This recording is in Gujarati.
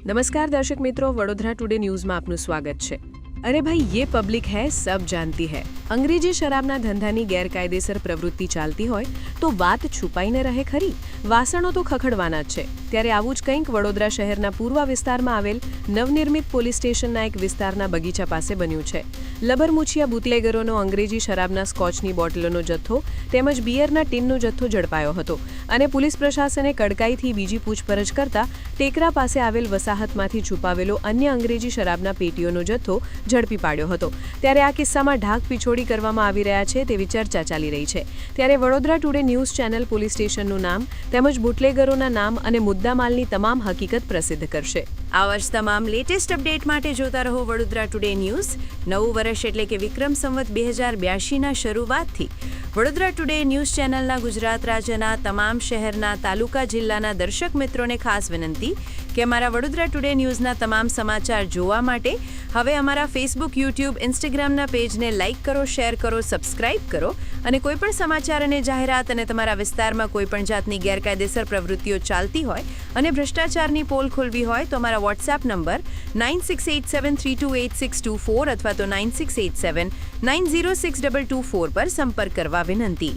नमस्कार दर्शक मित्रों, वडोदरा टुडे न्यूज में आपનું સ્વાગત છે। अरे भाई, ये पब्लिक है सब जानती है। अंग्रेजी शराबना धंधानी गैरकायदेसर प्रवृत्ति चालती होय तो बात छुपाई न रहे खरी। वासणो तो खखड़वाना ज छे। त्यारे आवुं ज कंईक वडोदरा शहेरना पूर्व विस्तारमां आवेल नवनिर्मित पोलीस स्टेशनना एक विस्तारना बगीचा पासे बन्युं छे। लबरमूछिया बूटलेगरोनो अंग्रेजी शराबना स्कॉचनी बोटलोनो जथ्थो તેમજ બિયરના ટીનનો જથ્થો ઝડપાયો હતો અને પોલીસ પ્રશાસને કડકાઈથી બીજી પૂછપરછ કરતા ટેકરા પાસે આવેલ વસાહતમાંથી છુપાવેલો અન્ય અંગ્રેજી શરાબના પેટીઓનો જથ્થો ઝડપી પાડ્યો હતો। ત્યારે આ કિસ્સામાં ઢાક પીછોડી કરવામાં આવી રહ્યા છે તેવી ચર્ચા ચાલી રહી છે। ત્યારે Vadodara today news channel police સ્ટેશનનું નામ તેમજ બુટલેગરોના નામ અને મુદ્દામાલની તમામ હકીકત પ્રસિદ્ધ કરશે। આવા જ તમામ લેટેસ્ટ અપડેટ માટે જોતા રહો વડોદરા ટુડે ન્યૂઝ। નવું વર્ષ એટલે કે વિક્રમ સંવત 2082ના શરૂઆતથી વડોદરા ટુડે ન્યૂઝ ચેનલના ગુજરાત રાજ્યના તમામ શહેરના તાલુકા જિલ્લાના દર્શક મિત્રોને ખાસ વિનંતી કે અમારા વડોદરા ટુડે ન્યૂઝના તમામ સમાચાર જોવા માટે હવે અમારા ફેસબુક, યુટ્યુબ, ઇન્સ્ટાગ્રામના પેજને લાઇક કરો, શેર કરો, સબસ્ક્રાઇબ કરો અને કોઈપણ સમાચાર અને જાહેરાત અને તમારા વિસ્તારમાં કોઈપણ જાતની ગેરકાયદેસર પ્રવૃત્તિઓ ચાલતી હોય અને ભ્રષ્ટાચારની પોલ ખોલવી હોય તો અમારા વોટ્સએપ નંબર 9687328624 અથવા તો 9687906224 પર સંપર્ક કરવા વિનંતી।